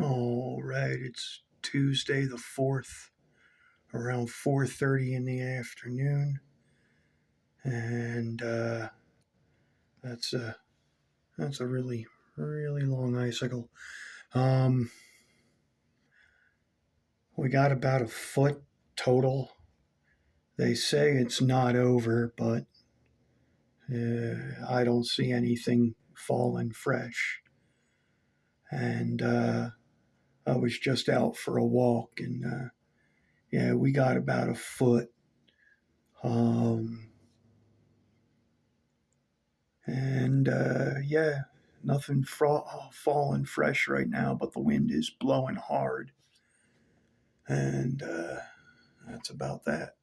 All right, it's Tuesday the 4th, around 4:30 in the afternoon, and that's a that's a really long icicle. Um, we got about a foot total. They say it's not over, but I don't see anything falling fresh. And I was just out for a walk, and yeah, we got about a foot. Um, and yeah, nothing falling fresh right now, but the wind is blowing hard, and that's about that.